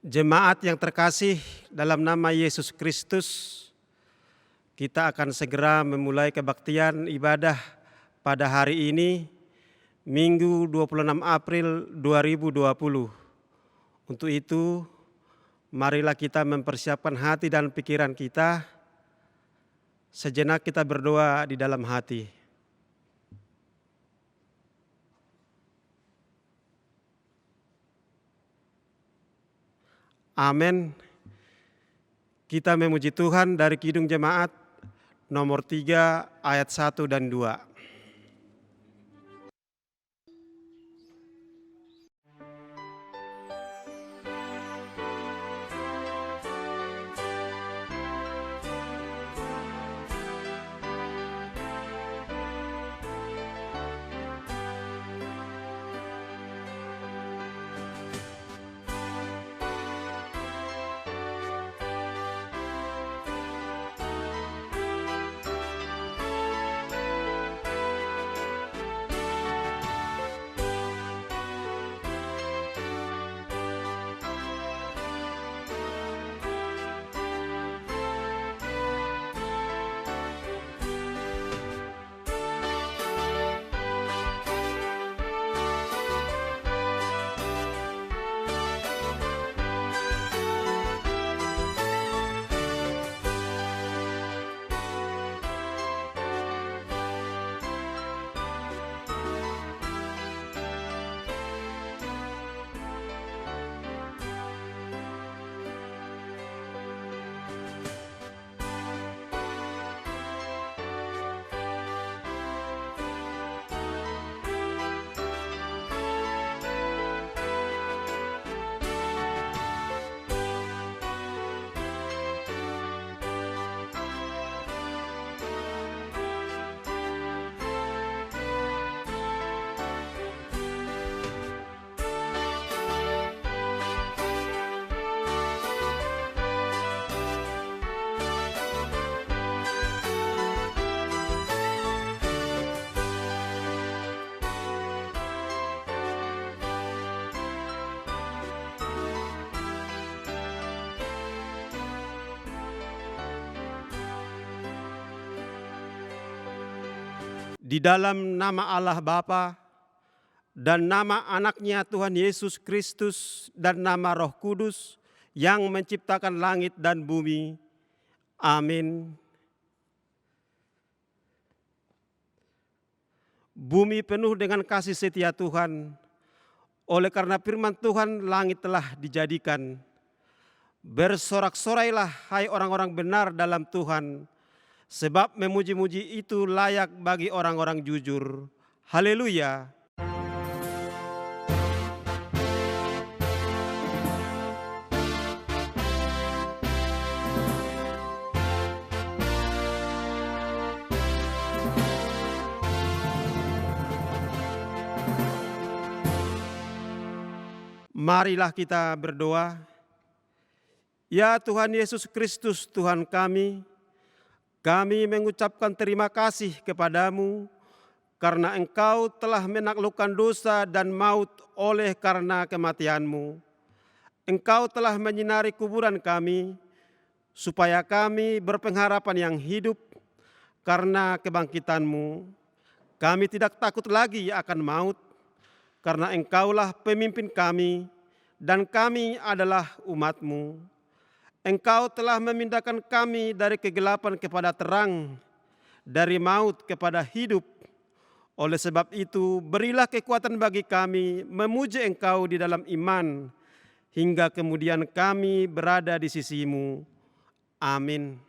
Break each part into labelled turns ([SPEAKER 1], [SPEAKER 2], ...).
[SPEAKER 1] Jemaat yang terkasih dalam nama Yesus Kristus, kita akan segera memulai kebaktian ibadah pada hari ini, Minggu 26 April 2020. Untuk itu, marilah kita mempersiapkan hati dan pikiran kita. Sejenak kita berdoa di dalam hati. Amin. Kita memuji Tuhan dari Kidung Jemaat nomor 3 ayat 1 dan 2. Di dalam nama Allah Bapa dan nama anaknya Tuhan Yesus Kristus dan nama Roh Kudus yang menciptakan langit dan bumi. Amin. Bumi penuh dengan kasih setia Tuhan. Oleh karena firman Tuhan, langit telah dijadikan. Bersorak-sorailah hai orang-orang benar dalam Tuhan, sebab memuji-muji itu layak bagi orang-orang jujur. Haleluya. Marilah kita berdoa. Ya Tuhan Yesus Kristus, Tuhan kami mengucapkan terima kasih kepadamu karena Engkau telah menaklukkan dosa dan maut oleh karena kematian-Mu. Engkau telah menyinari kuburan kami, supaya kami berpengharapan yang hidup karena kebangkitan-Mu. Kami tidak takut lagi akan maut, karena Engkaulah pemimpin kami, dan kami adalah umat-Mu. Engkau telah memindahkan kami dari kegelapan kepada terang, dari maut kepada hidup. Oleh sebab itu, berilah kekuatan bagi kami memuji Engkau di dalam iman, hingga kemudian kami berada di sisi-Mu. Amin.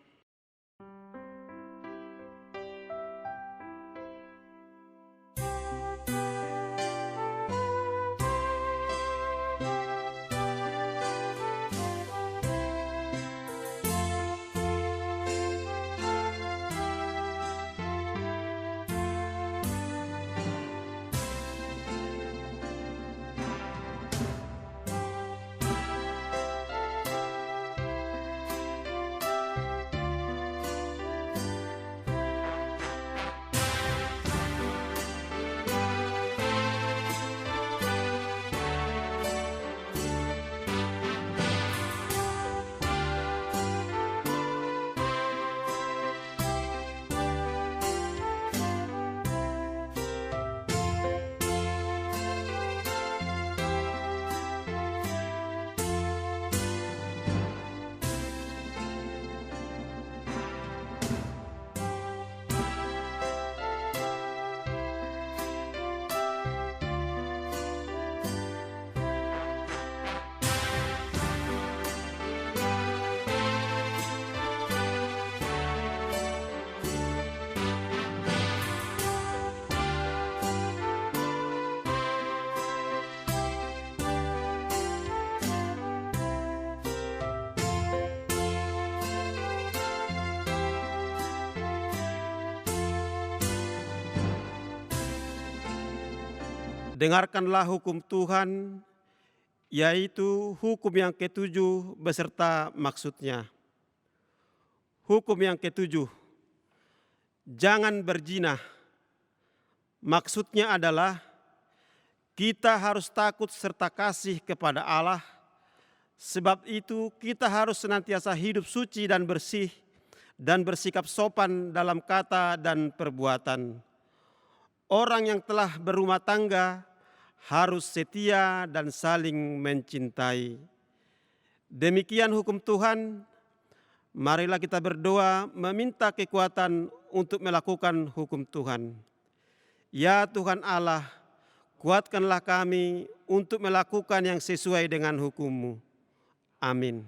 [SPEAKER 1] Dengarkanlah hukum Tuhan, yaitu hukum yang ketujuh beserta maksudnya. Hukum yang ketujuh, jangan berzina. Maksudnya adalah kita harus takut serta kasih kepada Allah. Sebab itu kita harus senantiasa hidup suci dan bersih dan bersikap sopan dalam kata dan perbuatan. Orang yang telah berumah tangga harus setia dan saling mencintai. Demikian hukum Tuhan. Marilah kita berdoa meminta kekuatan untuk melakukan hukum Tuhan. Ya Tuhan Allah, kuatkanlah kami untuk melakukan yang sesuai dengan hukum-Mu. Amin.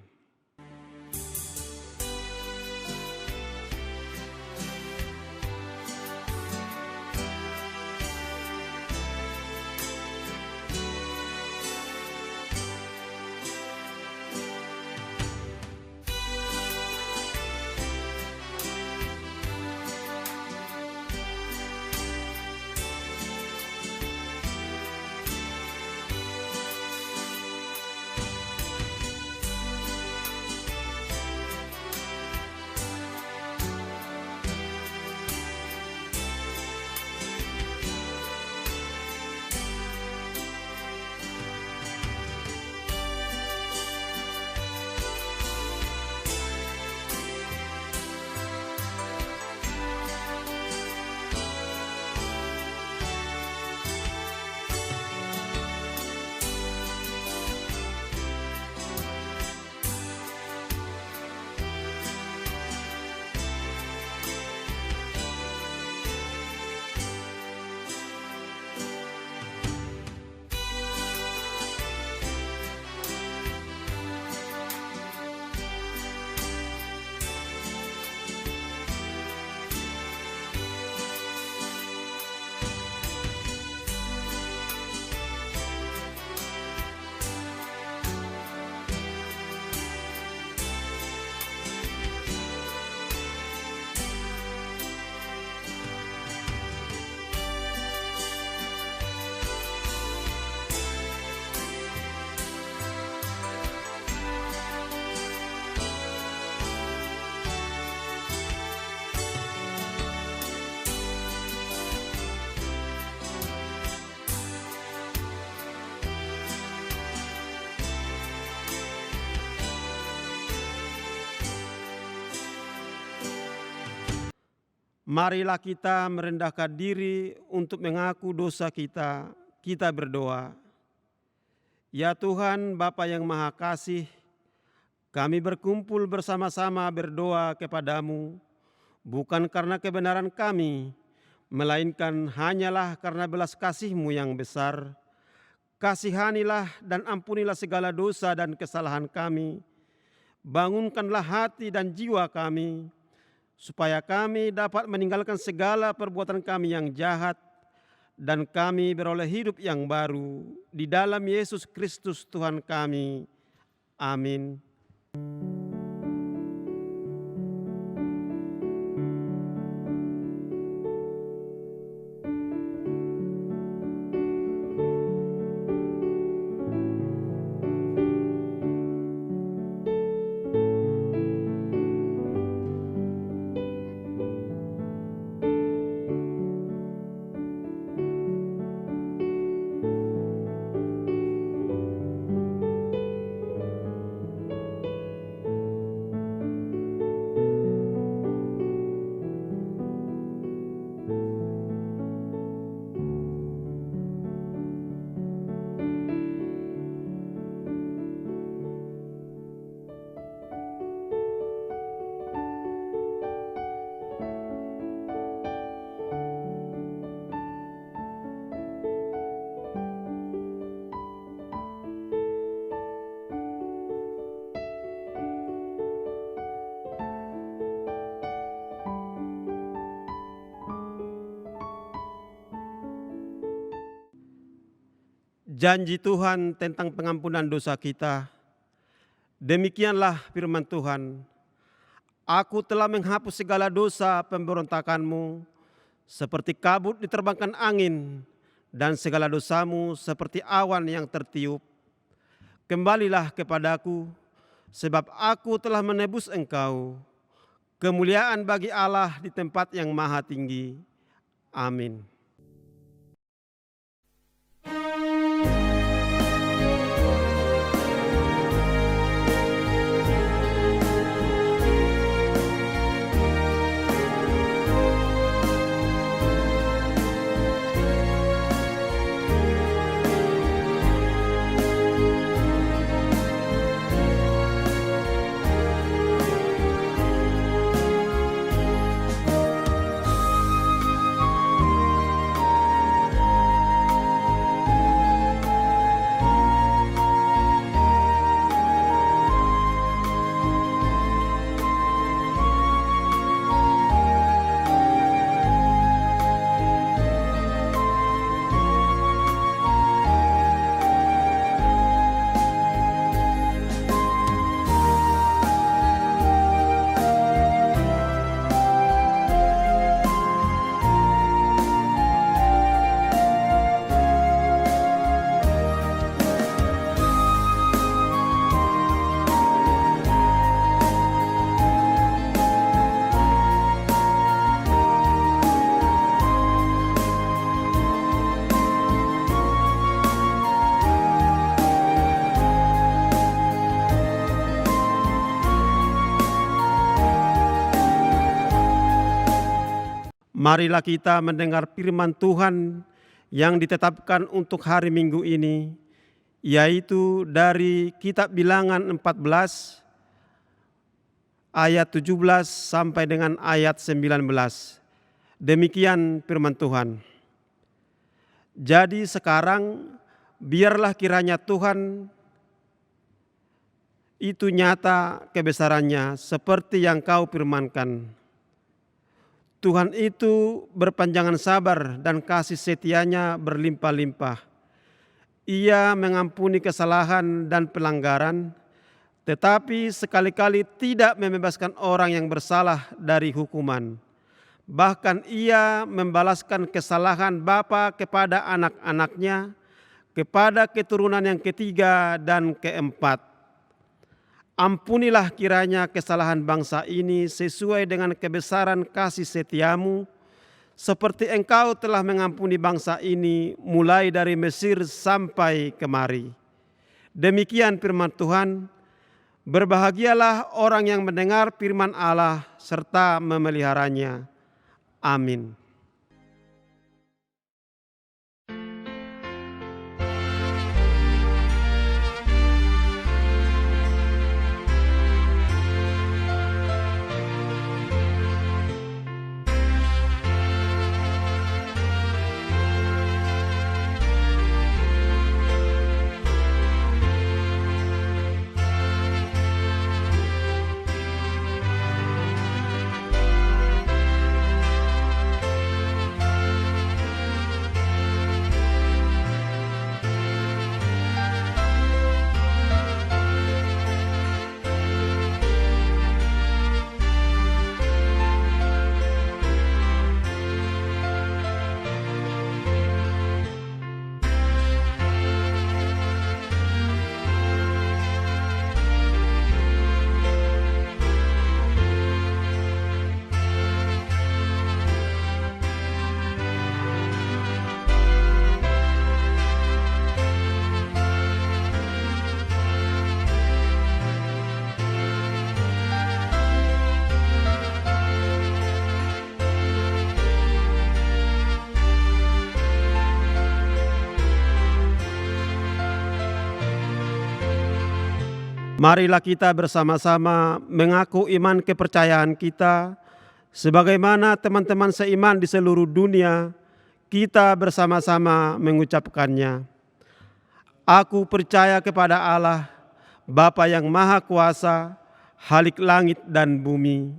[SPEAKER 1] Marilah kita merendahkan diri untuk mengaku dosa kita. Kita berdoa. Ya Tuhan, Bapa yang Maha Kasih, kami berkumpul bersama-sama berdoa kepadamu, bukan karena kebenaran kami, melainkan hanyalah karena belas kasih-Mu yang besar. Kasihanilah dan ampunilah segala dosa dan kesalahan kami. Bangunkanlah hati dan jiwa kami, supaya kami dapat meninggalkan segala perbuatan kami yang jahat, dan kami beroleh hidup yang baru di dalam Yesus Kristus Tuhan kami. Amin. Janji Tuhan tentang pengampunan dosa kita. Demikianlah firman Tuhan. Aku telah menghapus segala dosa pemberontakanmu, seperti kabut diterbangkan angin, dan segala dosamu seperti awan yang tertiup. Kembalilah kepadaku, sebab aku telah menebus engkau. Kemuliaan bagi Allah di tempat yang maha tinggi. Amin. Marilah kita mendengar firman Tuhan yang ditetapkan untuk hari Minggu ini, yaitu dari kitab Bilangan 14 ayat 17 sampai dengan ayat 19. Demikian firman Tuhan. Jadi sekarang biarlah kiranya Tuhan itu nyata kebesarannya seperti yang kau firmankan. Tuhan itu berpanjangan sabar dan kasih setianya berlimpah-limpah. Ia mengampuni kesalahan dan pelanggaran, tetapi sekali-kali tidak membebaskan orang yang bersalah dari hukuman. Bahkan ia membalaskan kesalahan bapa kepada anak-anaknya, kepada keturunan yang ketiga dan keempat. Ampunilah kiranya kesalahan bangsa ini sesuai dengan kebesaran kasih setiamu, seperti engkau telah mengampuni bangsa ini mulai dari Mesir sampai kemari. Demikian firman Tuhan. Berbahagialah orang yang mendengar firman Allah serta memeliharanya. Amin. Marilah kita bersama-sama mengaku iman kepercayaan kita, sebagaimana teman-teman seiman di seluruh dunia, kita bersama-sama mengucapkannya. Aku percaya kepada Allah, Bapa yang Maha Kuasa, Khalik langit dan bumi.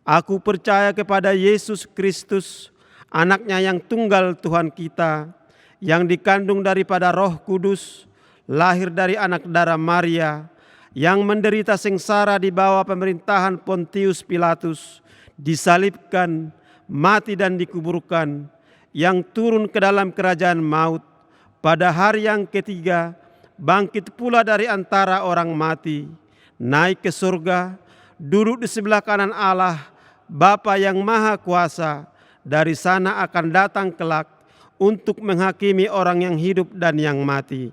[SPEAKER 1] Aku percaya kepada Yesus Kristus, Anaknya yang tunggal Tuhan kita, yang dikandung daripada Roh Kudus, lahir dari anak darah Maria, yang menderita sengsara di bawah pemerintahan Pontius Pilatus, disalibkan, mati dan dikuburkan, yang turun ke dalam kerajaan maut, pada hari yang ketiga bangkit pula dari antara orang mati, naik ke surga, duduk di sebelah kanan Allah, Bapa yang Maha Kuasa, dari sana akan datang kelak untuk menghakimi orang yang hidup dan yang mati.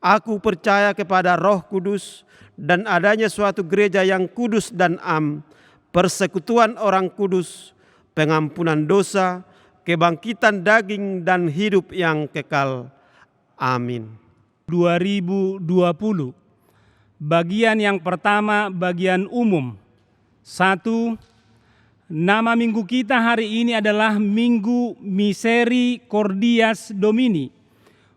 [SPEAKER 1] Aku percaya kepada Roh Kudus, dan adanya suatu gereja yang kudus dan am, persekutuan orang kudus, pengampunan dosa, kebangkitan daging dan hidup yang kekal. Amin.
[SPEAKER 2] 2020. Bagian yang pertama, bagian umum. 1. Nama minggu kita hari ini adalah Minggu Misericordias Domini.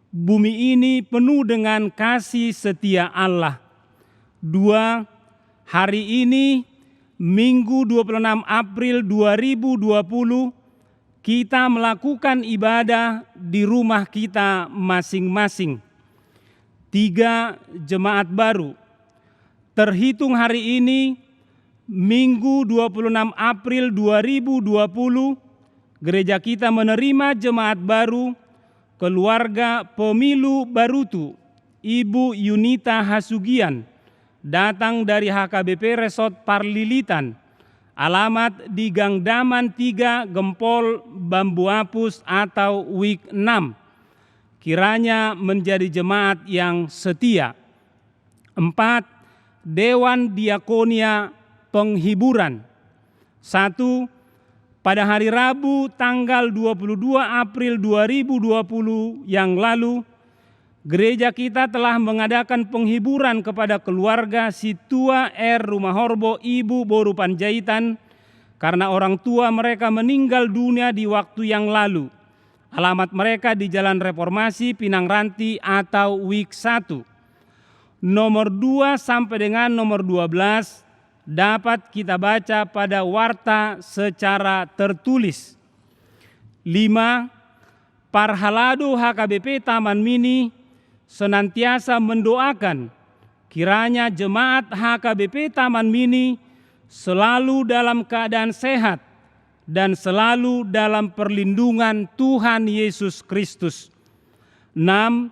[SPEAKER 2] Bumi ini penuh dengan kasih setia Allah. 2. Hari ini Minggu 26 April 2020 kita melakukan ibadah di rumah kita masing-masing. 3. Jemaat baru. Terhitung hari ini Minggu 26 April 2020 gereja kita menerima jemaat baru keluarga pemilu Barutu, Ibu Yunita Hasugian, datang dari HKBP Resort Parlilitan, alamat di Gang Daman 3, Gempol, Bambu Apus atau Wik 6. Kiranya menjadi jemaat yang setia. 4. Dewan Diakonia Penghiburan. 1. Pada hari Rabu tanggal 22 April 2020 yang lalu, gereja kita telah mengadakan penghiburan kepada keluarga si tua R. Rumah Horbo Ibu Boru Panjaitan karena orang tua mereka meninggal dunia di waktu yang lalu. Alamat mereka di Jalan Reformasi, Pinang Ranti atau Wik 1. Nomor 2 sampai dengan nomor 12 dapat kita baca pada warta secara tertulis. 5. Parhalado HKBP Taman Mini senantiasa mendoakan kiranya jemaat HKBP Taman Mini selalu dalam keadaan sehat dan selalu dalam perlindungan Tuhan Yesus Kristus. 6.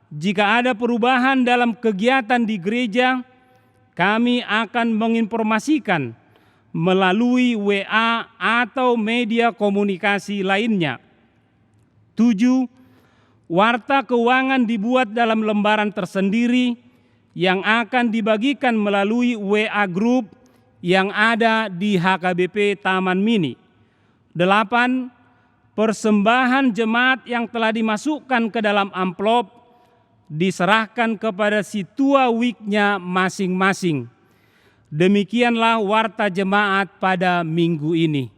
[SPEAKER 2] Jika ada perubahan dalam kegiatan di gereja, kami akan menginformasikan melalui WA atau media komunikasi lainnya. 7. Warta keuangan dibuat dalam lembaran tersendiri yang akan dibagikan melalui WA Group yang ada di HKBP Taman Mini. 8. Persembahan jemaat yang telah dimasukkan ke dalam amplop diserahkan kepada si tua wiknya masing-masing. Demikianlah warta jemaat pada minggu ini.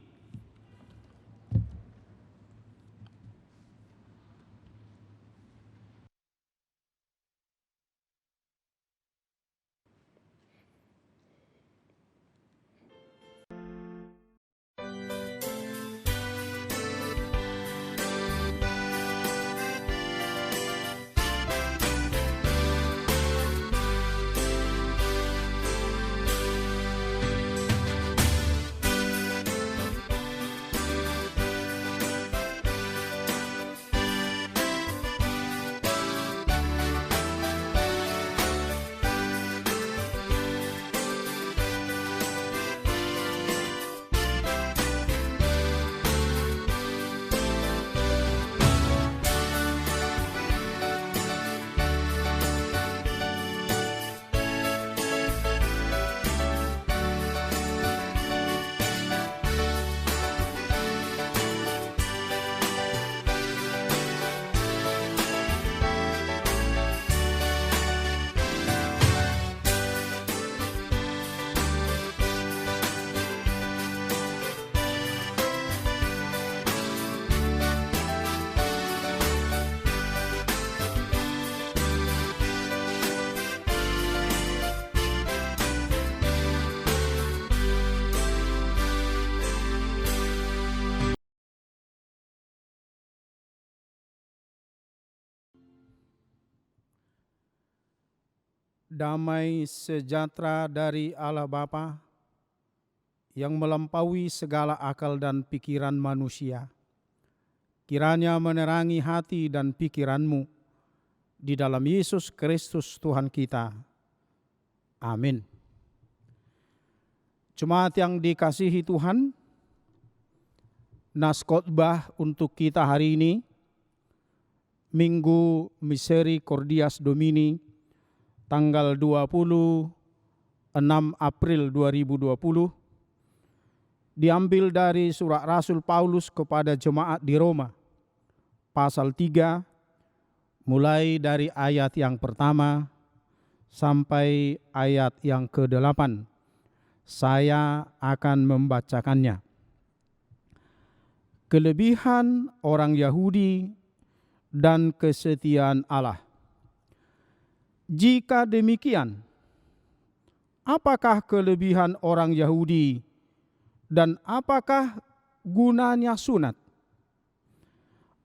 [SPEAKER 3] Damai sejahtera dari Allah Bapa yang melampaui segala akal dan pikiran manusia, kiranya menerangi hati dan pikiranmu di dalam Yesus Kristus Tuhan kita. Amin. Jemaat yang dikasihi Tuhan, nas khotbah untuk kita hari ini, Minggu Misericordias Domini, tanggal 26 April 2020, diambil dari surat Rasul Paulus kepada jemaat di Roma, pasal 3, mulai dari ayat yang pertama sampai ayat yang ke-8. Saya akan membacakannya. Kelebihan orang Yahudi dan kesetiaan Allah. Jika demikian, apakah kelebihan orang Yahudi dan apakah gunanya sunat?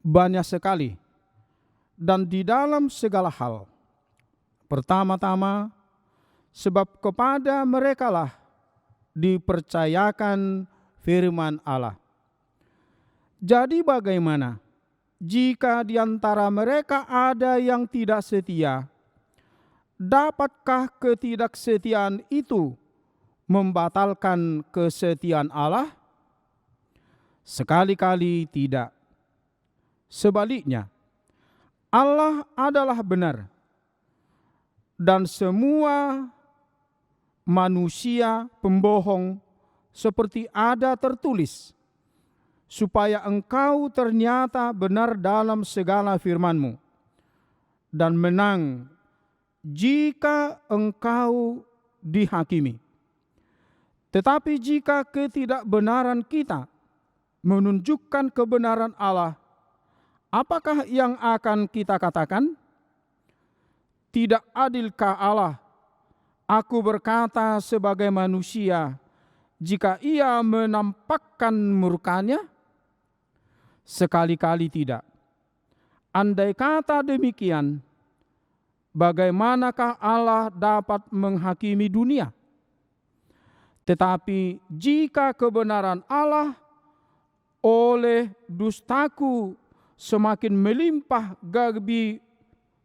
[SPEAKER 3] Banyak sekali, dan di dalam segala hal. Pertama-tama, sebab kepada merekalah dipercayakan firman Allah. Jadi bagaimana jika di antara mereka ada yang tidak setia? Dapatkah ketidaksetiaan itu membatalkan kesetiaan Allah? Sekali-kali tidak. Sebaliknya, Allah adalah benar, dan semua manusia pembohong, seperti ada tertulis, supaya engkau ternyata benar dalam segala firman-Mu, dan menang jika engkau dihakimi. Tetapi jika ketidakbenaran kita menunjukkan kebenaran Allah, apakah yang akan kita katakan? Tidak adilkah Allah? Aku berkata sebagai manusia, jika ia menampakkan murkanya? Sekali-kali tidak. Andai kata demikian, bagaimanakah Allah dapat menghakimi dunia? Tetapi jika kebenaran Allah oleh dustaku semakin melimpah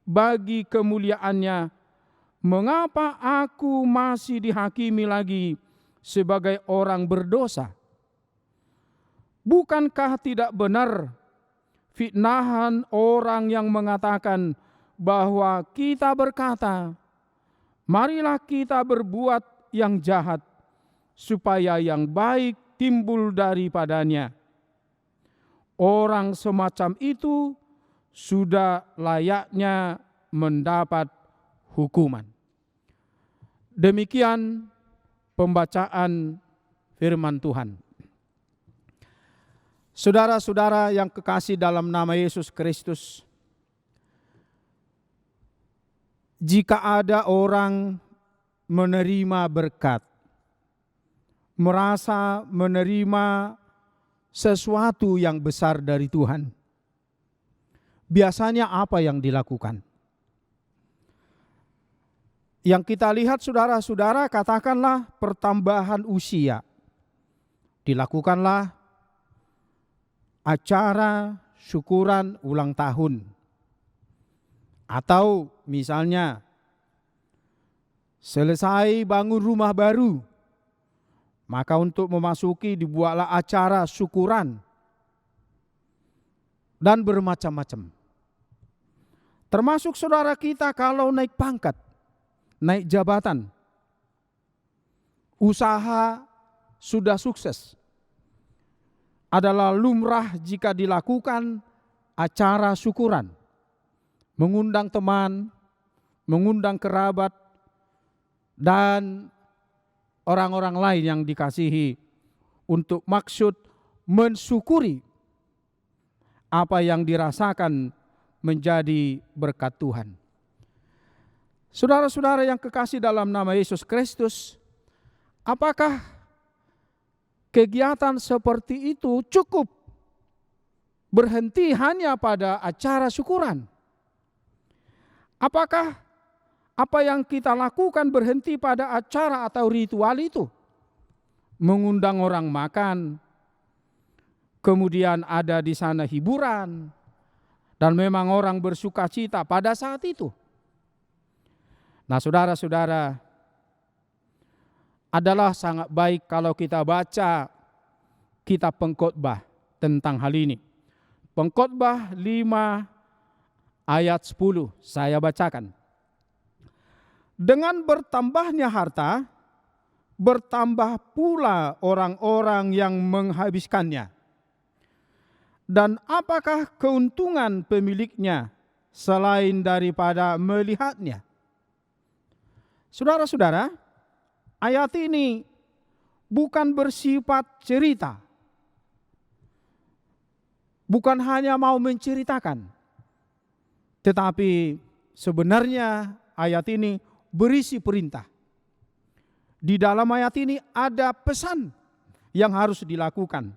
[SPEAKER 3] bagi kemuliaannya, mengapa aku masih dihakimi lagi sebagai orang berdosa? Bukankah tidak benar fitnahan orang yang mengatakan bahwa kita berkata, marilah kita berbuat yang jahat, supaya yang baik timbul daripadanya. orang semacam itu sudah layaknya mendapat hukuman. Demikian pembacaan firman Tuhan. Saudara-saudara yang kekasih dalam nama Yesus Kristus, jika ada orang menerima berkat, merasa menerima sesuatu yang besar dari Tuhan, biasanya apa yang dilakukan? Yang kita lihat saudara-saudara, katakanlah pertambahan usia. Dilakukanlah acara syukuran ulang tahun. Atau misalnya selesai bangun rumah baru, maka untuk memasuki dibuatlah acara syukuran. Dan bermacam-macam. Termasuk saudara kita kalau naik pangkat, naik jabatan, usaha sudah sukses, adalah lumrah jika dilakukan acara syukuran, mengundang teman, mengundang kerabat, dan orang-orang lain yang dikasihi untuk maksud mensyukuri apa yang dirasakan menjadi berkat Tuhan. Saudara-saudara yang kekasih dalam nama Yesus Kristus, apakah kegiatan seperti itu cukup berhenti hanya pada acara syukuran? Apakah apa yang kita lakukan berhenti pada acara atau ritual itu? Mengundang orang makan, kemudian ada di sana hiburan, dan memang orang bersuka cita pada saat itu. Nah, saudara-saudara, adalah sangat baik kalau kita baca kitab Pengkhotbah tentang hal ini. Pengkhotbah 5 ayat 10 saya bacakan. Dengan bertambahnya harta, bertambah pula orang-orang yang menghabiskannya. Dan apakah keuntungan pemiliknya selain daripada melihatnya? Saudara-saudara, ayat ini bukan bersifat cerita. Bukan hanya mau menceritakan. Tetapi sebenarnya ayat ini berisi perintah. Di dalam ayat ini ada pesan yang harus dilakukan.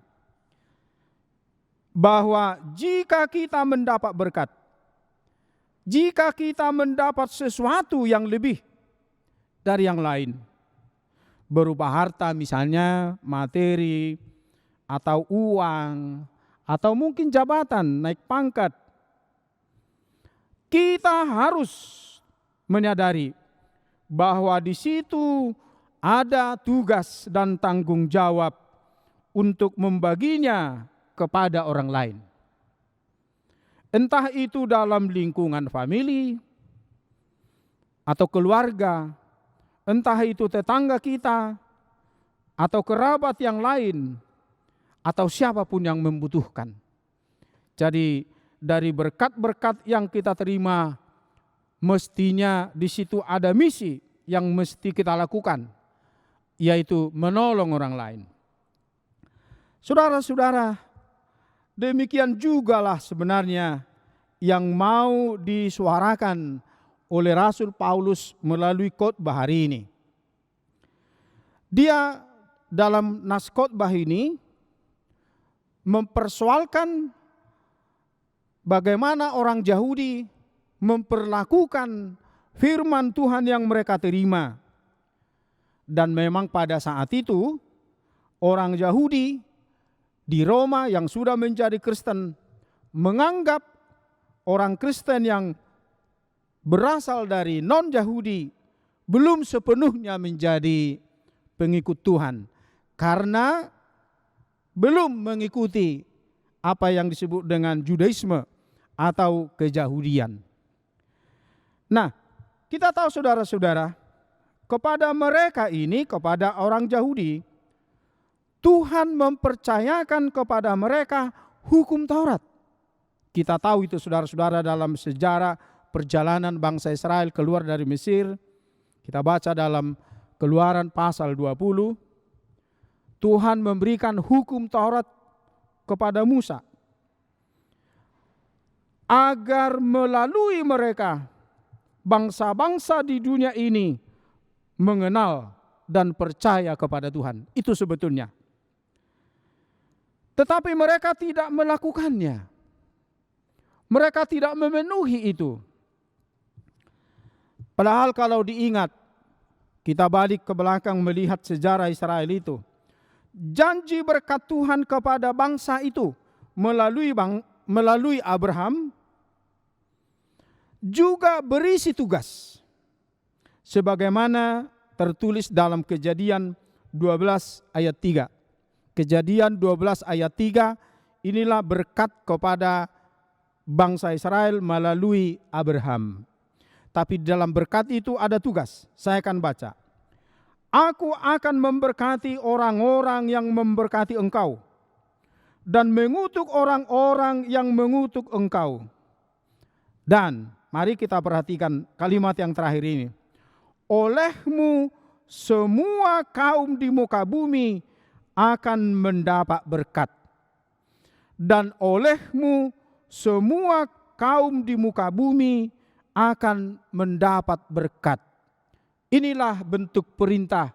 [SPEAKER 3] Bahwa jika kita mendapat berkat, jika kita mendapat sesuatu yang lebih dari yang lain, berupa harta misalnya, materi, atau uang, atau mungkin jabatan, naik pangkat, kita harus menyadari bahwa di situ ada tugas dan tanggung jawab untuk membaginya kepada orang lain. Entah itu dalam lingkungan famili atau keluarga, entah itu tetangga kita atau kerabat yang lain atau siapapun yang membutuhkan. Jadi dari berkat-berkat yang kita terima, mestinya di situ ada misi yang mesti kita lakukan, yaitu menolong orang lain. Saudara-saudara, demikian jugalah sebenarnya yang mau disuarakan oleh Rasul Paulus melalui khotbah hari ini. Dia dalam nas khotbah ini mempersoalkan bagaimana orang Yahudi memperlakukan firman Tuhan yang mereka terima. Dan memang pada saat itu orang Yahudi di Roma yang sudah menjadi Kristen menganggap orang Kristen yang berasal dari non-Yahudi belum sepenuhnya menjadi pengikut Tuhan karena belum mengikuti apa yang disebut dengan Judaisme atau keyahudian. Nah, kita tahu saudara-saudara, kepada mereka ini, kepada orang Yahudi, Tuhan mempercayakan kepada mereka hukum Taurat. Kita tahu itu saudara-saudara dalam sejarah perjalanan bangsa Israel keluar dari Mesir. Kita baca dalam Keluaran pasal 20. Tuhan memberikan hukum Taurat kepada Musa agar melalui mereka bangsa-bangsa di dunia ini mengenal dan percaya kepada Tuhan. Itu sebetulnya. Tetapi mereka tidak melakukannya. Mereka tidak memenuhi itu. Padahal kalau diingat, kita balik ke belakang melihat sejarah Israel itu. Janji berkat Tuhan kepada bangsa itu melalui Abraham juga berisi tugas. Sebagaimana tertulis dalam Kejadian 12 ayat 3. Kejadian 12 ayat 3, inilah berkat kepada bangsa Israel melalui Abraham. Tapi dalam berkat itu ada tugas. Saya akan baca. Aku akan memberkati orang-orang yang memberkati engkau, dan mengutuk orang-orang yang mengutuk engkau. Dan mari kita perhatikan kalimat yang terakhir ini. Olehmu semua kaum di muka bumi akan mendapat berkat. Dan olehmu semua kaum di muka bumi akan mendapat berkat. Inilah bentuk perintah.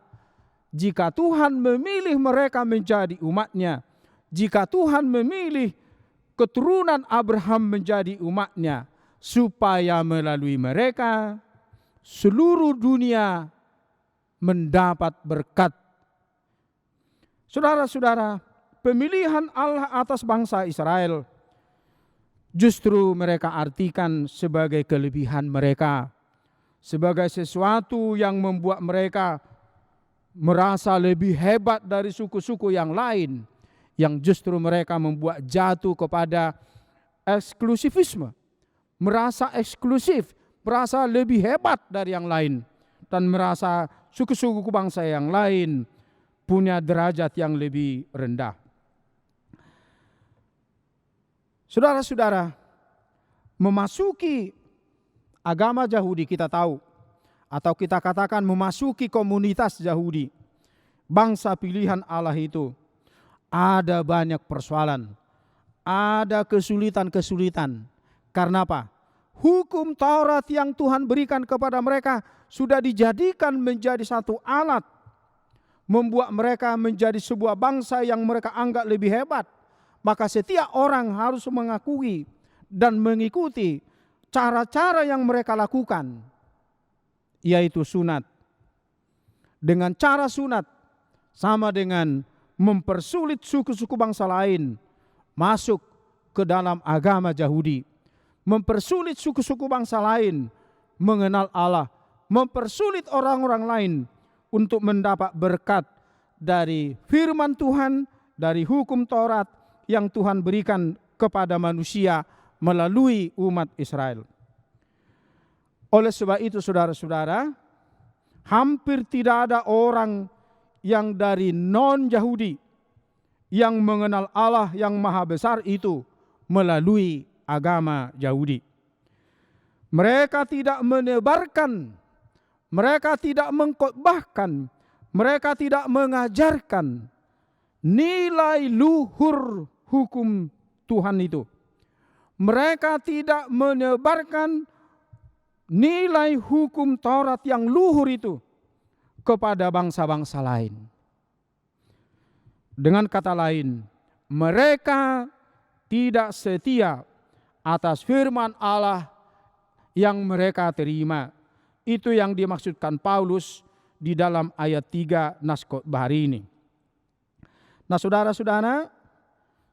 [SPEAKER 3] Jika Tuhan memilih mereka menjadi umatnya, jika Tuhan memilih keturunan Abraham menjadi umatnya, supaya melalui mereka seluruh dunia mendapat berkat. Saudara-saudara, pemilihan Allah atas bangsa Israel justru mereka artikan sebagai kelebihan mereka, sebagai sesuatu yang membuat mereka merasa lebih hebat dari suku-suku yang lain, yang justru mereka membuat jatuh kepada eksklusivisme, merasa eksklusif, merasa lebih hebat dari yang lain, dan merasa suku-suku bangsa yang lain punya derajat yang lebih rendah. Saudara-saudara, memasuki agama Yahudi kita tahu, atau kita katakan memasuki komunitas Yahudi, bangsa pilihan Allah itu, ada banyak persoalan, ada kesulitan-kesulitan. Karena apa? Hukum Taurat yang Tuhan berikan kepada mereka sudah dijadikan menjadi satu alat, membuat mereka menjadi sebuah bangsa yang mereka anggap lebih hebat. Maka setiap orang harus mengakui dan mengikuti cara-cara yang mereka lakukan, yaitu sunat. Dengan cara sunat sama dengan mempersulit suku-suku bangsa lain masuk ke dalam agama Yahudi, mempersulit suku-suku bangsa lain mengenal Allah, mempersulit orang-orang lain untuk mendapat berkat dari firman Tuhan, dari hukum Taurat yang Tuhan berikan kepada manusia melalui umat Israel. Oleh sebab itu saudara-saudara, hampir tidak ada orang yang dari non-Yahudi yang mengenal Allah yang maha besar itu melalui agama Yahudi. Mereka tidak menebarkan, mereka tidak mengkhotbahkan, mereka tidak mengajarkan nilai luhur hukum Tuhan itu. Mereka tidak menebarkan nilai hukum Taurat yang luhur itu kepada bangsa-bangsa lain. Dengan kata lain, mereka tidak setia atas firman Allah yang mereka terima. Itu yang dimaksudkan Paulus di dalam ayat 3 nas khotbah hari ini. Nah saudara-saudara,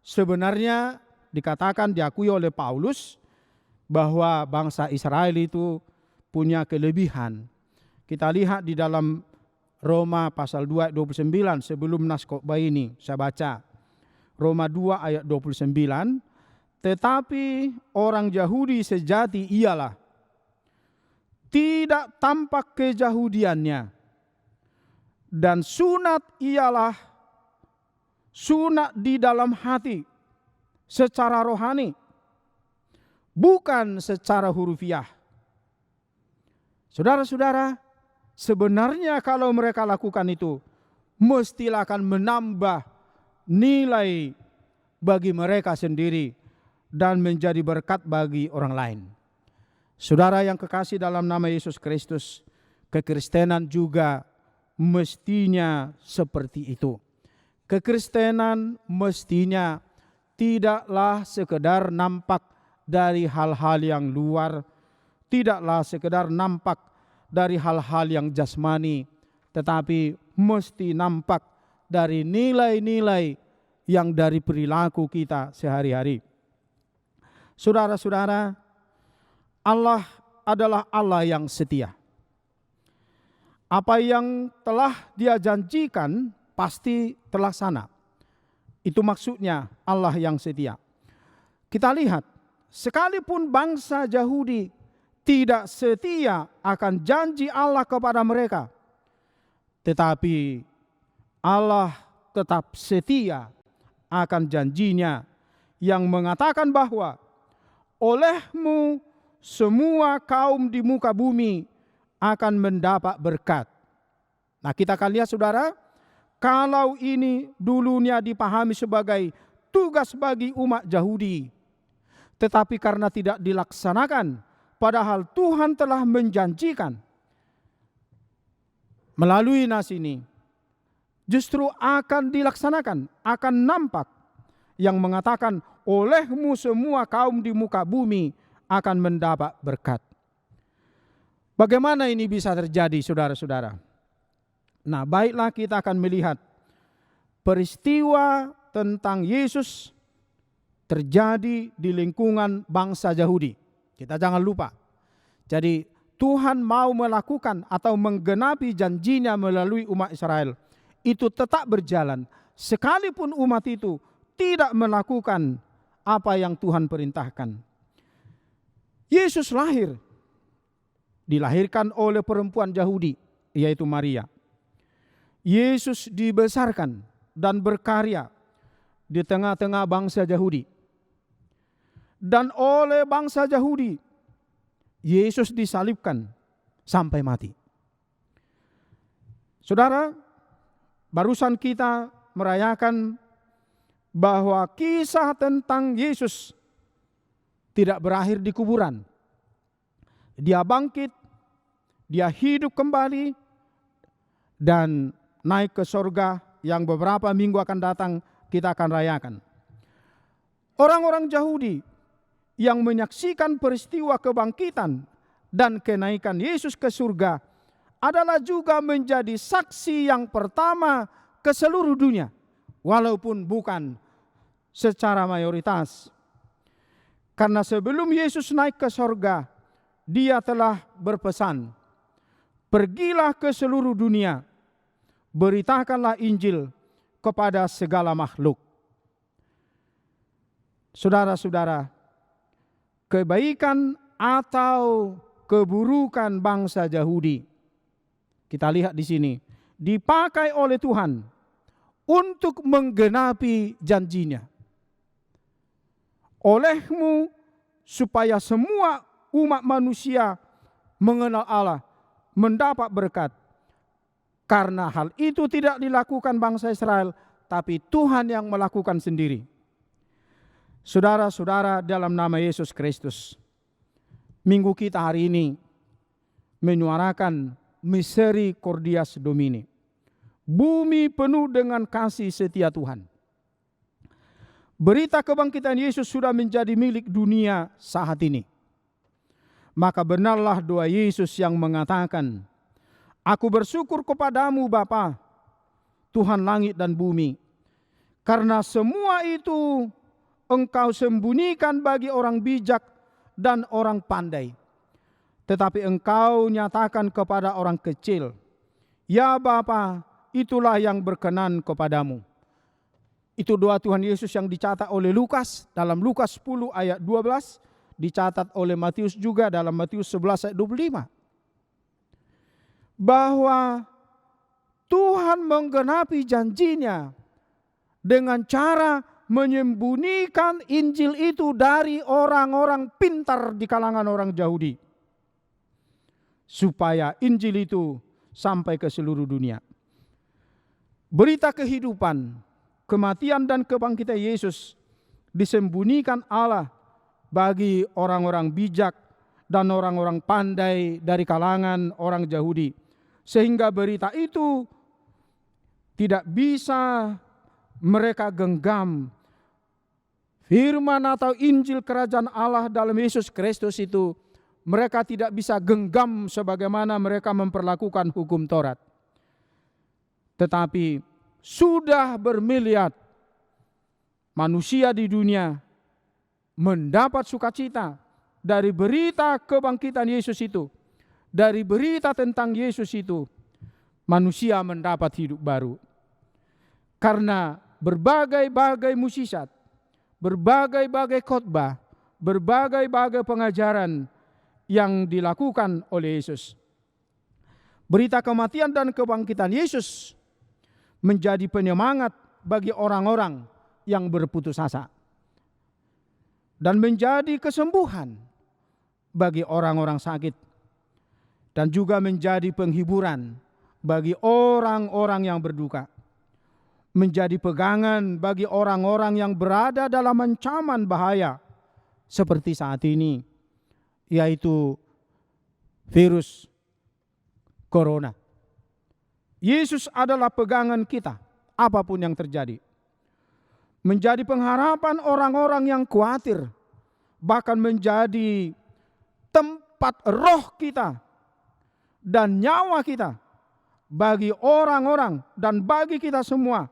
[SPEAKER 3] sebenarnya dikatakan, diakui oleh Paulus bahwa bangsa Israel itu punya kelebihan. Kita lihat di dalam Roma pasal 2 ayat 29 sebelum nas khotbah ini, saya baca. Roma 2 ayat 29, tetapi orang Yahudi sejati ialah tidak tampak keyahudiannya, dan sunat ialah sunat di dalam hati, secara rohani, bukan secara hurufiah. Saudara-saudara, sebenarnya kalau mereka lakukan itu, mestilah akan menambah nilai bagi mereka sendiri dan menjadi berkat bagi orang lain. Saudara yang kekasih dalam nama Yesus Kristus, kekristenan juga mestinya seperti itu. Kekristenan mestinya tidaklah sekedar nampak dari hal-hal yang luar, tidaklah sekedar nampak dari hal-hal yang jasmani, tetapi mesti nampak dari nilai-nilai yang dari perilaku kita sehari-hari. Saudara-saudara, Allah adalah Allah yang setia. Apa yang telah Dia janjikan pasti terlaksana. Itu maksudnya Allah yang setia. Kita lihat, sekalipun bangsa Yahudi tidak setia akan janji Allah kepada mereka, tetapi Allah tetap setia akan janjinya yang mengatakan bahwa olehmu semua kaum di muka bumi akan mendapat berkat. Nah, kita akan lihat saudara, kalau ini dulunya dipahami sebagai tugas bagi umat Yahudi, tetapi karena tidak dilaksanakan, padahal Tuhan telah menjanjikan melalui nas ini, justru akan dilaksanakan, akan nampak yang mengatakan olehmu semua kaum di muka bumi akan mendapat berkat. Bagaimana ini bisa terjadi, saudara-saudara? Nah, baiklah kita akan melihat peristiwa tentang Yesus terjadi di lingkungan bangsa Yahudi. Kita jangan lupa. Jadi Tuhan mau melakukan atau menggenapi janjinya melalui umat Israel. Itu tetap berjalan sekalipun umat itu tidak melakukan apa yang Tuhan perintahkan. Yesus lahir, dilahirkan oleh perempuan Yahudi, yaitu Maria. Yesus dibesarkan dan berkarya di tengah-tengah bangsa Yahudi. Dan oleh bangsa Yahudi, Yesus disalibkan sampai mati. Saudara, barusan kita merayakan bahwa kisah tentang Yesus tidak berakhir di kuburan. Dia bangkit, dia hidup kembali, dan naik ke sorga yang beberapa minggu akan datang kita akan rayakan. Orang-orang Yahudi yang menyaksikan peristiwa kebangkitan dan kenaikan Yesus ke surga adalah juga menjadi saksi yang pertama ke seluruh dunia, walaupun bukan secara mayoritas. Karena sebelum Yesus naik ke sorga, Dia telah berpesan, pergilah ke seluruh dunia, beritakanlah Injil kepada segala makhluk. Saudara-saudara, kebaikan atau keburukan bangsa Yahudi, kita lihat di sini, dipakai oleh Tuhan untuk menggenapi janjinya. Olehmu supaya semua umat manusia mengenal Allah, mendapat berkat. Karena hal itu tidak dilakukan bangsa Israel, tapi Tuhan yang melakukan sendiri. Saudara-saudara dalam nama Yesus Kristus, minggu kita hari ini menyuarakan Misericordias Domini. Bumi penuh dengan kasih setia Tuhan. Berita kebangkitan Yesus sudah menjadi milik dunia saat ini. Maka benarlah doa Yesus yang mengatakan, Aku bersyukur kepadamu Bapa, Tuhan langit dan bumi, karena semua itu Engkau sembunyikan bagi orang bijak dan orang pandai, tetapi Engkau nyatakan kepada orang kecil. Ya Bapa, itulah yang berkenan kepadamu. Itu doa Tuhan Yesus yang dicatat oleh Lukas dalam Lukas 10 ayat 12, dicatat oleh Matius juga dalam Matius 11 ayat 25. Bahwa Tuhan menggenapi janjinya dengan cara menyembunyikan Injil itu dari orang-orang pintar di kalangan orang Yahudi, supaya Injil itu sampai ke seluruh dunia. Berita kehidupan, kematian dan kebangkitan Yesus disembunyikan Allah bagi orang-orang bijak dan orang-orang pandai dari kalangan orang Yahudi, sehingga berita itu tidak bisa mereka genggam. Firman atau Injil kerajaan Allah dalam Yesus Kristus itu mereka tidak bisa genggam sebagaimana mereka memperlakukan hukum Taurat. Tetapi sudah bermiliar manusia di dunia mendapat sukacita dari berita kebangkitan Yesus itu. Dari berita tentang Yesus itu, manusia mendapat hidup baru. Karena berbagai-bagai mukjizat, berbagai-bagai khotbah, berbagai-bagai pengajaran yang dilakukan oleh Yesus. Berita kematian dan kebangkitan Yesus menjadi penyemangat bagi orang-orang yang berputus asa, dan menjadi kesembuhan bagi orang-orang sakit, dan juga menjadi penghiburan bagi orang-orang yang berduka, menjadi pegangan bagi orang-orang yang berada dalam ancaman bahaya seperti saat ini, yaitu virus corona. Yesus adalah pegangan kita apapun yang terjadi. Menjadi pengharapan orang-orang yang khawatir, bahkan menjadi tempat roh kita dan nyawa kita bagi orang-orang dan bagi kita semua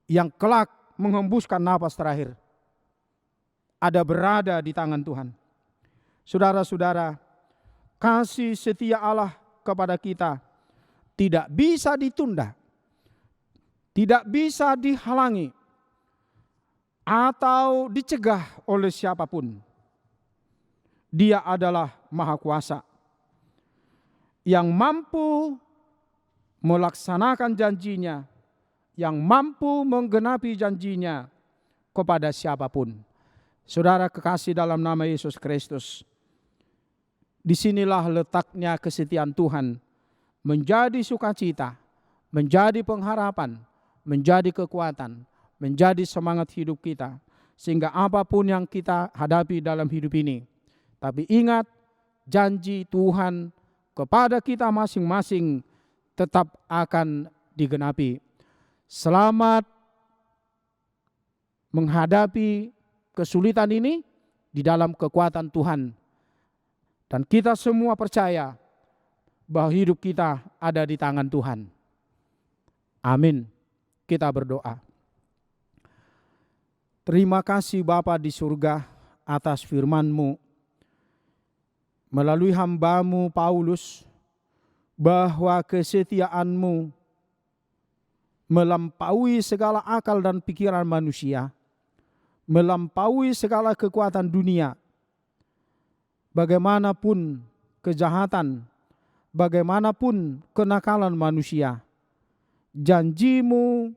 [SPEAKER 3] yang kelak menghembuskan napas terakhir, ada berada di tangan Tuhan. Saudara-saudara, kasih setia Allah kepada kita tidak bisa ditunda, tidak bisa dihalangi atau dicegah oleh siapapun. Dia adalah Maha Kuasa yang mampu melaksanakan janjinya, yang mampu menggenapi janjinya kepada siapapun. Saudara kekasih dalam nama Yesus Kristus, disinilah letaknya kesetiaan Tuhan menjadi sukacita, menjadi pengharapan, menjadi kekuatan, menjadi semangat hidup kita, sehingga apapun yang kita hadapi dalam hidup ini. Tapi ingat, janji Tuhan kepada kita masing-masing tetap akan digenapi. Selamat menghadapi kesulitan ini di dalam kekuatan Tuhan. Dan kita semua percaya bahwa hidup kita ada di tangan Tuhan. Amin. Kita berdoa. Terima kasih Bapa di surga atas firman-Mu melalui hamba-Mu Paulus, bahwa kesetiaan-Mu melampaui segala akal dan pikiran manusia, melampaui segala kekuatan dunia. Bagaimanapun kejahatan, bagaimanapun kenakalan manusia, janji-Mu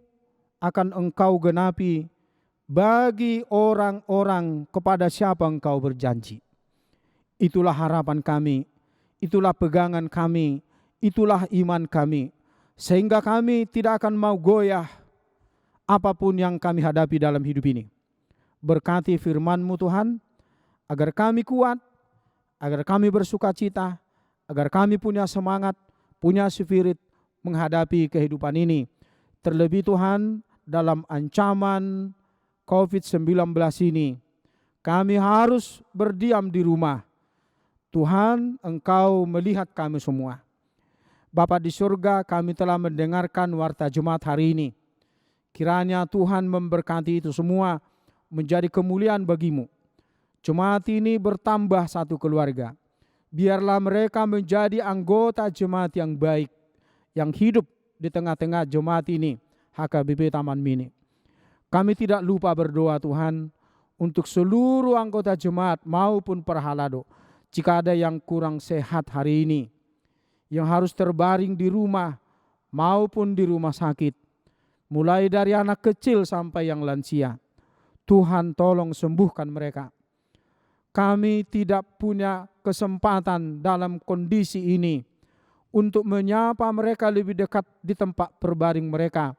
[SPEAKER 3] akan Engkau genapi bagi orang-orang kepada siapa Engkau berjanji. Itulah harapan kami, itulah pegangan kami, itulah iman kami, sehingga kami tidak akan mau goyah apapun yang kami hadapi dalam hidup ini. Berkati firman-Mu Tuhan, agar kami kuat, agar kami bersukacita, agar kami punya semangat, punya spirit menghadapi kehidupan ini. Terlebih Tuhan, dalam ancaman COVID-19 ini, kami harus berdiam di rumah. Tuhan, Engkau melihat kami semua. Bapa di surga, kami telah mendengarkan warta Jumat hari ini. Kiranya Tuhan memberkati itu semua menjadi kemuliaan bagi-Mu. Jemaat ini bertambah satu keluarga. Biarlah mereka menjadi anggota jemaat yang baik, yang hidup di tengah-tengah jemaat ini, HKBP Taman Mini. Kami tidak lupa berdoa Tuhan untuk seluruh anggota jemaat maupun perhalado. Jika ada yang kurang sehat hari ini, yang harus terbaring di rumah maupun di rumah sakit, mulai dari anak kecil sampai yang lansia. Tuhan tolong sembuhkan mereka. Kami tidak punya kesempatan dalam kondisi ini untuk menyapa mereka lebih dekat di tempat berbaring mereka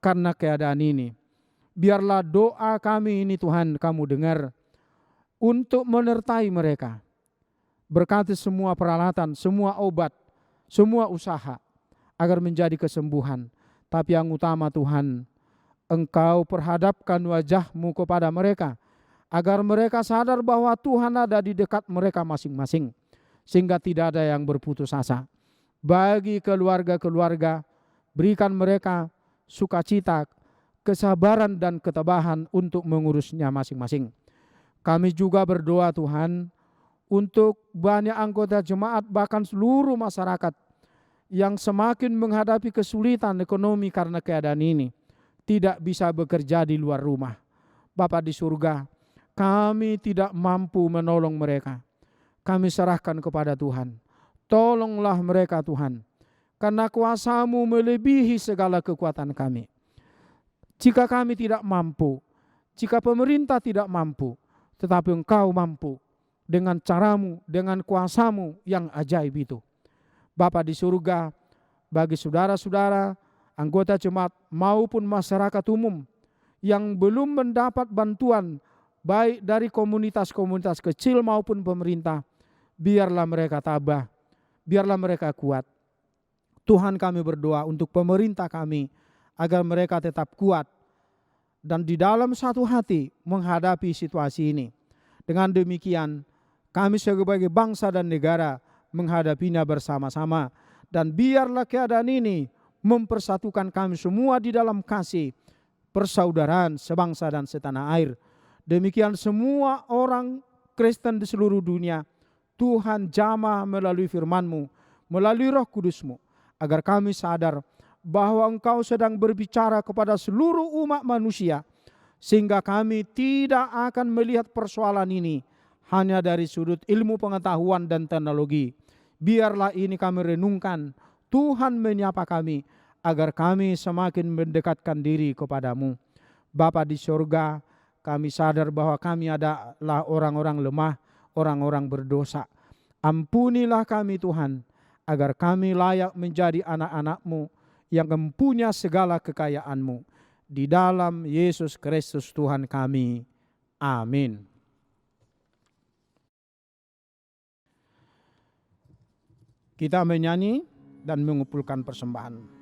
[SPEAKER 3] karena keadaan ini. Biarlah doa kami ini Tuhan kamu dengar untuk menyertai mereka. Berkati semua peralatan, semua obat, semua usaha agar menjadi kesembuhan. Tapi yang utama Tuhan, Engkau perhadapkan wajah-Mu kepada mereka agar mereka sadar bahwa Tuhan ada di dekat mereka masing-masing, sehingga tidak ada yang berputus asa. Bagi keluarga-keluarga, berikan mereka sukacita, kesabaran dan ketabahan untuk mengurusnya masing-masing. Kami juga berdoa Tuhan untuk banyak anggota jemaat, bahkan seluruh masyarakat yang semakin menghadapi kesulitan ekonomi karena keadaan ini, tidak bisa bekerja di luar rumah. Bapa di surga, kami tidak mampu menolong mereka. Kami serahkan kepada Tuhan. Tolonglah mereka Tuhan, karena kuasa-Mu melebihi segala kekuatan kami. Jika kami tidak mampu, jika pemerintah tidak mampu, tetapi Engkau mampu dengan cara-Mu, dengan kuasa-Mu yang ajaib itu. Bapa di surga, bagi saudara-saudara, anggota jemaat maupun masyarakat umum yang belum mendapat bantuan baik dari komunitas-komunitas kecil maupun pemerintah, biarlah mereka tabah, biarlah mereka kuat. Tuhan, kami berdoa untuk pemerintah kami agar mereka tetap kuat dan di dalam satu hati menghadapi situasi ini. Dengan demikian, kami sebagai bangsa dan negara menghadapinya bersama-sama. Dan biarlah keadaan ini mempersatukan kami semua di dalam kasih persaudaraan sebangsa dan setanah air. Demikian semua orang Kristen di seluruh dunia, Tuhan jamah melalui firman-Mu, melalui Roh Kudus-Mu, agar kami sadar bahwa Engkau sedang berbicara kepada seluruh umat manusia, sehingga kami tidak akan melihat persoalan ini hanya dari sudut ilmu pengetahuan dan teknologi. Biarlah ini kami renungkan, Tuhan menyapa kami, agar kami semakin mendekatkan diri kepada-Mu. Bapa di surga, kami sadar bahwa kami adalah orang-orang lemah, orang-orang berdosa. Ampunilah kami Tuhan, agar kami layak menjadi anak-anak-Mu yang mempunyai segala kekayaan-Mu. Di dalam Yesus Kristus Tuhan kami. Amin. Kita menyanyi dan mengumpulkan persembahan.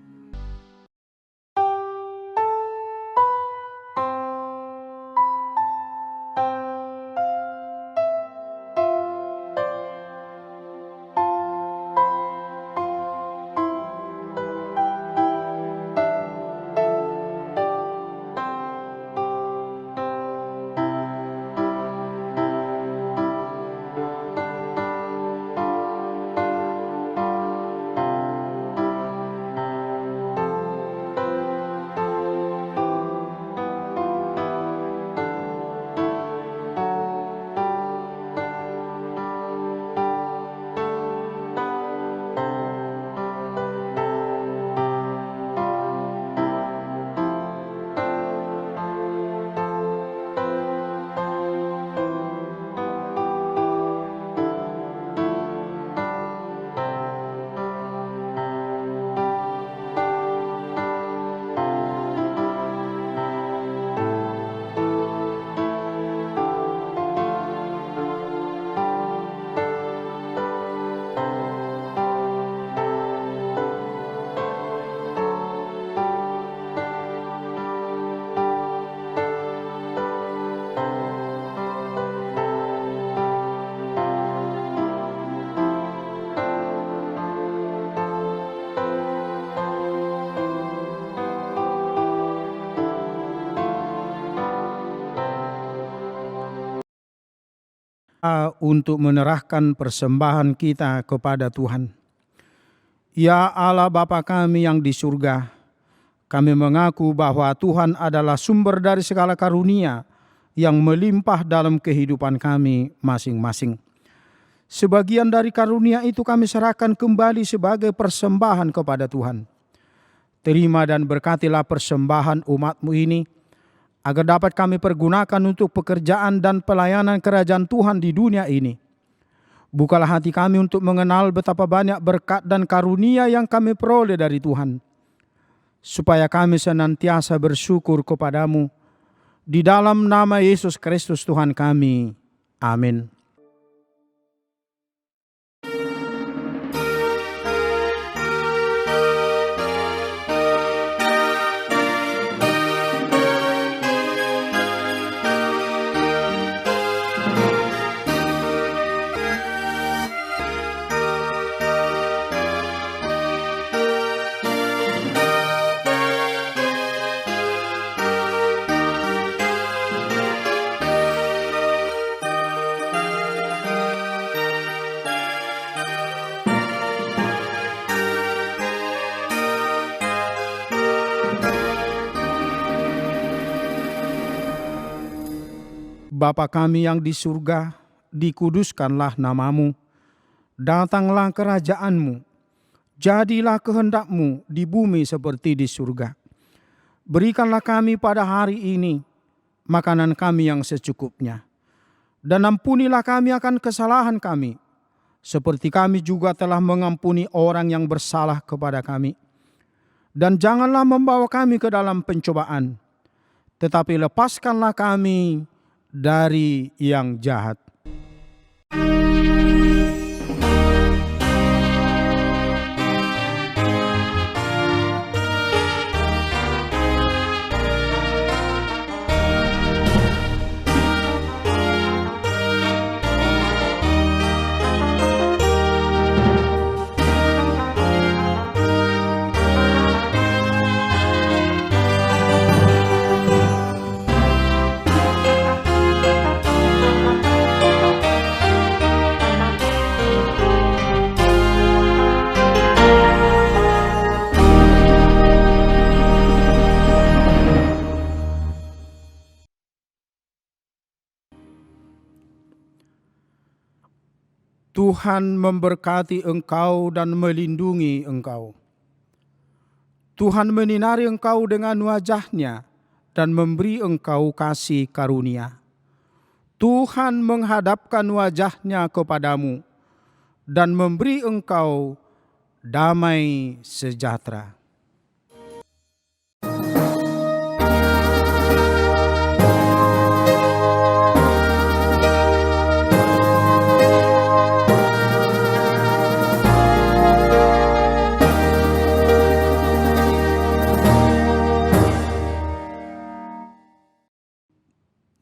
[SPEAKER 3] Untuk menyerahkan persembahan kita kepada Tuhan. Ya Allah Bapa kami yang di surga, kami mengaku bahwa Tuhan adalah sumber dari segala karunia yang melimpah dalam kehidupan kami masing-masing. Sebagian dari karunia itu kami serahkan kembali sebagai persembahan kepada Tuhan. terima dan berkatilah persembahan umat-Mu ini, agar dapat kami pergunakan untuk pekerjaan dan pelayanan kerajaan Tuhan di dunia ini. Bukalah hati kami untuk mengenal betapa banyak berkat dan karunia yang kami peroleh dari Tuhan, supaya kami senantiasa bersyukur kepadamu. Di dalam nama Yesus Kristus Tuhan kami. Amin. Bapa kami yang di surga, dikuduskanlah nama-Mu. Datanglah kerajaan-Mu. Jadilah kehendak-Mu di bumi seperti di surga. Berikanlah kami pada hari ini makanan kami yang secukupnya. Dan ampunilah kami akan kesalahan kami, seperti kami juga telah mengampuni orang yang bersalah kepada kami. Dan janganlah membawa kami ke dalam pencobaan, tetapi lepaskanlah kami dari yang jahat. Tuhan memberkati engkau dan melindungi engkau. Tuhan menyinari engkau dengan wajah-Nya dan memberi engkau kasih karunia. Tuhan menghadapkan wajah-Nya kepadamu dan memberi engkau damai sejahtera.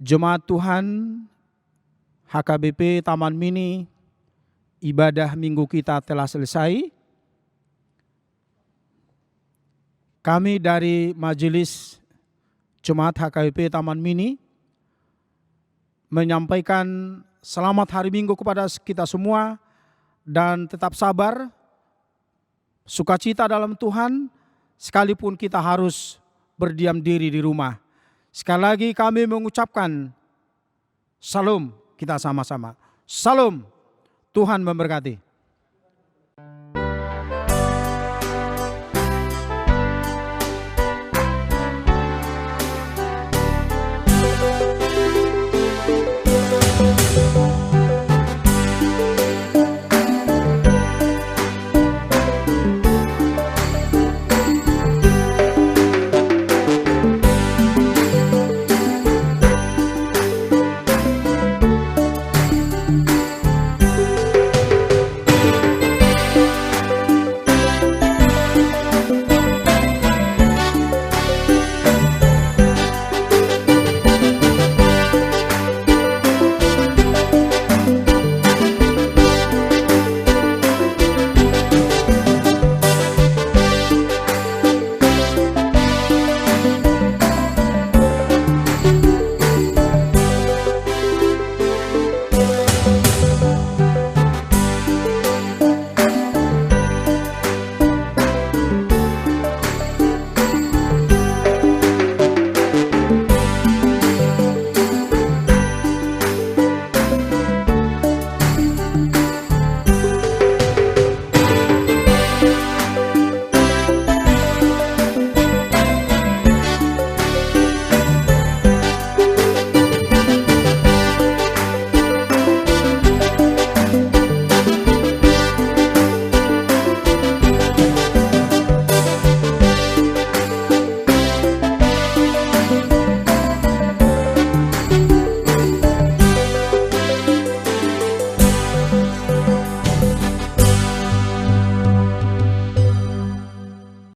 [SPEAKER 3] Jemaat Tuhan, HKBP Taman Mini, ibadah minggu kita telah selesai. Kami dari Majelis Jemaat HKBP Taman Mini menyampaikan selamat hari Minggu kepada kita semua dan tetap sabar, sukacita dalam Tuhan, sekalipun kita harus berdiam diri di rumah. Sekali lagi kami mengucapkan Salam, kita sama-sama. Salam, Tuhan memberkati.